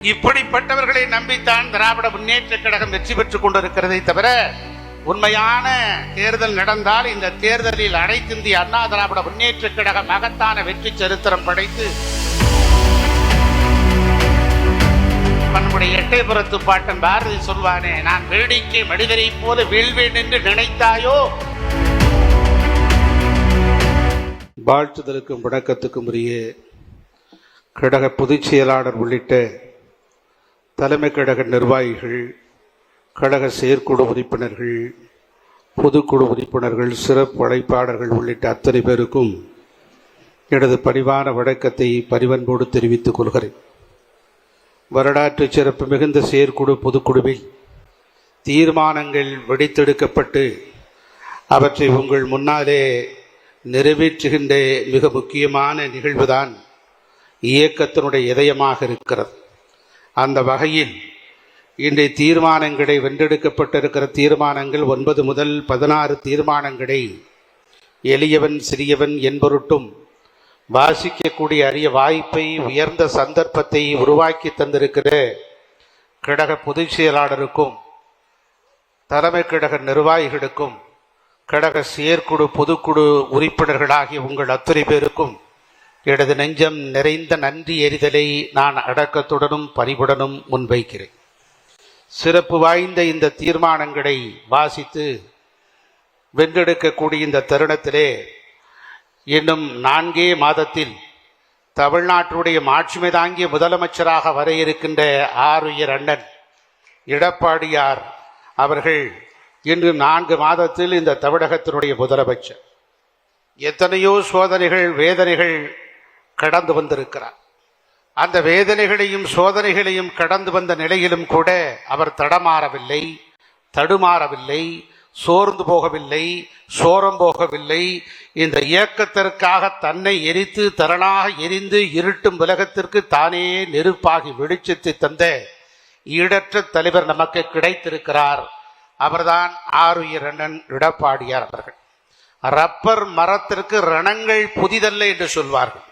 இப்படிப்பட்டவர்களை நம்பித்தான் திராவிட முன்னேற்ற கழகம் வெற்றி பெற்றுக் கொண்டிருக்கிறதை தவிர உண்மையான தேர்தல் நடந்தால் இந்த தேர்தலில் அனைத்து இந்திய அண்ணா திராவிட முன்னேற்ற கழகம் மகத்தான வெற்றி சரித்திரம் படைத்து நம்முடைய எட்டயபுரத்து பாட்டன் பாரதி சொல்வானே, நான் வேடிக்கை மனிதரை போல வீழ்வேன் என்று நினைத்தாயோ. வாழ்த்துதலுக்கும் வணக்கத்துக்கும் உரிய கழக பொதுச் செயலாளர் உள்ளிட்ட தலைமை கழக நிர்வாகிகள், கழக செயற்குழு உறுப்பினர்கள், பொதுக்குழு உறுப்பினர்கள், சிறப்பு அழைப்பாளர்கள் உள்ளிட்ட அத்தனை பேருக்கும் எனது பணிவான வணக்கத்தை பரிவன்போடு தெரிவித்துக் கொள்கிறேன். வரலாற்று சிறப்பு மிகுந்த செயற்குழு பொதுக்குழுவில் தீர்மானங்கள் வெடித்தெடுக்கப்பட்டு அவற்றை உங்கள் முன்னாலே நிறைவேற்றுகின்ற மிக முக்கியமான நிகழ்வுதான் இயக்கத்தினுடைய இதயமாக இருக்கிறது. அந்த வகையில் இன்றைய தீர்மானங்களை வென்றெடுக்கப்பட்டிருக்கிற தீர்மானங்கள் 9 முதல் 16 தீர்மானங்களை எளியவன் சிறியவன் என்பொருட்டும் வாசிக்கக்கூடிய அரிய வாய்ப்பை, உயர்ந்த சந்தர்ப்பத்தை உருவாக்கி தந்திருக்கிற கழக பொதுச் செயலாளருக்கும், தலைமை கழக நிர்வாகிகளுக்கும், கழக செயற்குழு பொதுக்குழு உறுப்பினர்களாகிய உங்கள் அத்தனை பேருக்கும் எனது நெஞ்சம் நிறைந்த நன்றி எறிதலை நான் அடக்கத்துடனும் பணிவுடனும் முன்வைக்கிறேன். சிறப்பு வாய்ந்த இந்த தீர்மானங்களை வாசித்து வென்றெடுக்கக்கூடிய இந்த தருணத்திலே இன்னும் 4 மாதத்தில் தமிழ்நாட்டுடைய மாட்சிமை தாங்கிய முதலமைச்சராக வர இருக்கின்ற ஆருயிர் அண்ணன் எடப்பாடியார் அவர்கள் இன்று 4 மாதத்தில் இந்த தமிழகத்தினுடைய முதலமைச்சர். எத்தனையோ சோதனைகள், வேதனைகள் கடந்து வந்திருக்கிறார். அந்த வேதனைகளையும் சோதனைகளையும் கடந்து வந்த நிலையிலும் கூட அவர் தடமாறவில்லை, தடுமாறவில்லை, சோர்ந்து போகவில்லை, சோரம் போகவில்லை. இந்த இயக்கத்திற்காக தன்னை எரித்து தரணாக எரிந்து இருட்டும் உலகத்திற்கு தானே நெருப்பாகி வெளிச்சத்தை தந்த ஈடற்ற தலைவர் நமக்கு கிடைத்திருக்கிறார். அவர்தான் ஆருயிர் அண்ணன் எடப்பாடியார் அவர்கள். ரப்பர் மரத்திற்கு ரணங்கள் புதிதல்ல என்று சொல்வார்கள்.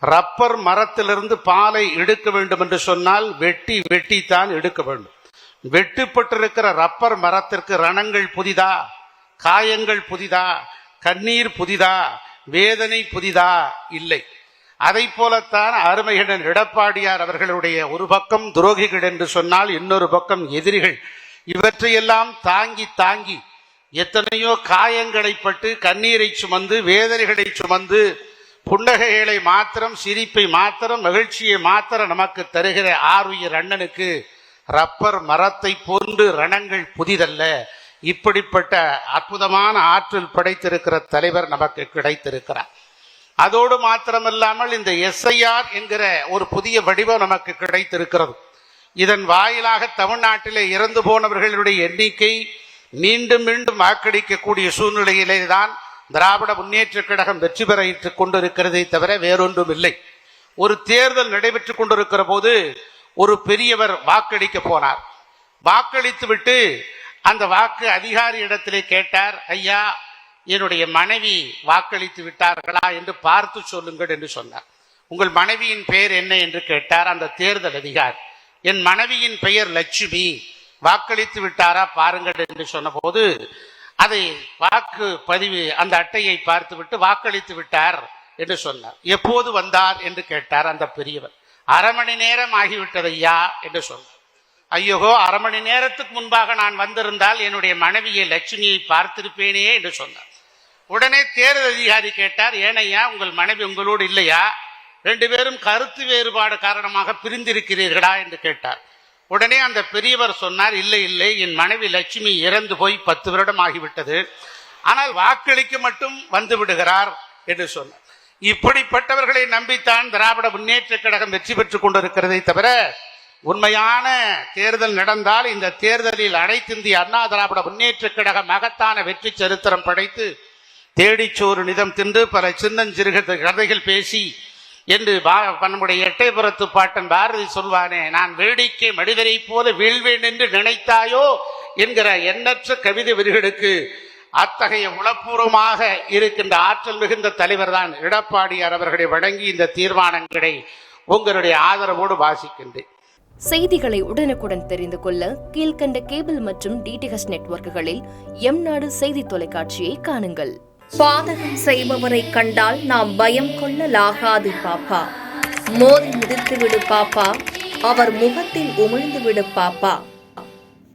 ரப்பர் மரத்திலிருந்து பாலை எடுக்க வேண்டும் என்று சொன்னால் வெட்டித்தான் எடுக்க வேண்டும். வெட்டுப்பட்டிருக்கிற ரப்பர் மரத்திற்கு ரணங்கள் புதிதா, காயங்கள் புதிதா, கண்ணீர் புதிதா, வேதனை புதிதா? இல்லை. அதை போலத்தான் அருமையுடன் எடப்பாடியார் அவர்களுடைய ஒரு பக்கம் துரோகிகள் என்று சொன்னால் இன்னொரு பக்கம் எதிரிகள். இவற்றையெல்லாம் தாங்கி தாங்கி எத்தனையோ காயங்களை பட்டு, கண்ணீரை சுமந்து, வேதனைகளை சுமந்து, புன்னகைகளை மாத்திரம், சிரிப்பை மாத்திரம், மகிழ்ச்சியை மாத்திரம் நமக்கு தருகிற ஆருயிர் அண்ணனுக்கு ரப்பர் மரத்தை போன்று ரணங்கள் புதிதல்ல. இப்படிப்பட்ட அற்புதமான ஆற்றல் படைத்திருக்கிற தலைவர் நமக்கு கிடைத்திருக்கிறார். அதோடு மாத்திரமல்லாமல் இந்த எஸ்ஐஆர் என்கிற ஒரு புதிய வடிவம் நமக்கு கிடைத்திருக்கிறது. இதன் வாயிலாக தமிழ்நாட்டிலே இறந்து போனவர்களுடைய எண்ணிக்கை மீண்டும் மீண்டும் வாக்களிக்கக்கூடிய சூழ்நிலையிலே தான் திராவிட முன்னேற்ற கழகம் வெற்றி பெற கொண்டிருக்கிறதை தவிர வேறொன்றும் இல்லை. ஒரு தேர்தல் நடைபெற்றுக் கொண்டிருக்கிற போது ஒரு பெரியவர் வாக்களிக்க போனார். வாக்களித்து விட்டு அந்த வாக்கு அதிகாரி இடத்திலே கேட்டார், ஐயா, என்னுடைய மனைவி வாக்களித்து விட்டார்களா என்று பார்த்து சொல்லுங்கள் என்று சொன்னார். உங்கள் மனைவியின் பெயர் என்ன என்று கேட்டார் அந்த தேர்தல் அதிகாரி. என் மனைவியின் பெயர் லட்சுமி, வாக்களித்து விட்டாரா பாருங்கள் என்று சொன்ன போது அதை வாக்கு பதிவு அந்த அட்டையை பார்த்து விட்டு வாக்களித்து விட்டார் என்று சொன்னார். எப்போது வந்தார் என்று கேட்டார் அந்த பெரியவர். 1/2 மணி நேரம் ஆகிவிட்டது ஐயா என்று சொன்னார். ஐயோ, 1/2 மணி நேரத்துக்கு முன்பாக நான் வந்திருந்தால் என்னுடைய மனைவியை லட்சுமியை பார்த்திருப்பேனே என்று சொன்னார். உடனே தேர்தல் அதிகாரி கேட்டார், ஏனையா உங்கள் மனைவி உங்களோடு இல்லையா? 2 பேரும் கருத்து வேறுபாடு காரணமாக பிரிந்திருக்கிறீர்களா என்று கேட்டார். உடனே அந்த பெரியவர் சொன்னார், இல்லை இல்லை, என் மனைவி லட்சுமி இறந்து போய் 10 வருடம் ஆகிவிட்டது, ஆனால் வாக்களிக்க மட்டும் வந்து விடுகிறார் என்று சொன்னார். இப்படிப்பட்டவர்களை நம்பித்தான் திராவிட முன்னேற்ற கழகம் வெற்றி பெற்றுக் கொண்டிருக்கிறதை தவிர உண்மையான தேர்தல் நடந்தால் இந்த தேர்தலில் அனைத்து இந்திய அண்ணா திராவிட முன்னேற்ற கழகம் மகத்தான வெற்றி சரித்திரம் படைத்து தேடிச்சோறு நிதம் தின்று பல சின்னஞ்சிறு கதைகள் பேசி என்று நம்முடைய எட்டயபுரத்து பாட்டன் பாரதி சொல்வானே, நான் வேடிக்கை மனிதரை போல வீழ்வேன் என்று நினைத்தாயோ என்கிற எண்ணற்ற கவிதை வரிகளுக்கு அத்தகைய உளப்பூர்வமாக இருக்கின்ற ஆற்றல் மிகுந்த தலைவர் தான் எடப்பாடியார் அவர்களை வழங்கி இந்த தீர்மானங்களை உங்களுடைய ஆதரவோடு வாசிக்கின்றேன். செய்திகளை உடனுக்குடன் தெரிந்து கொள்ள கீழ்க்கண்ட கேபிள் மற்றும் டிடிஎச் நெட்வொர்க்குகளில் எம்நாடு செய்தி தொலைக்காட்சியை காணுங்கள். பாதகம் செய்பவரை கண்டால் நாம் பயம் கொள்ளலாகாது பாப்பா. மோதி மிதித்துவிடு பாப்பா, அவர் முகத்தில் உமிழ்ந்துவிடு பாப்பா.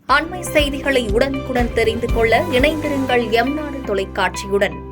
அண்மை செய்திகளை உடனுக்குடன் தெரிந்து கொள்ள இணைந்திருங்கள் எம்நாடு தொலைக்காட்சியுடன்.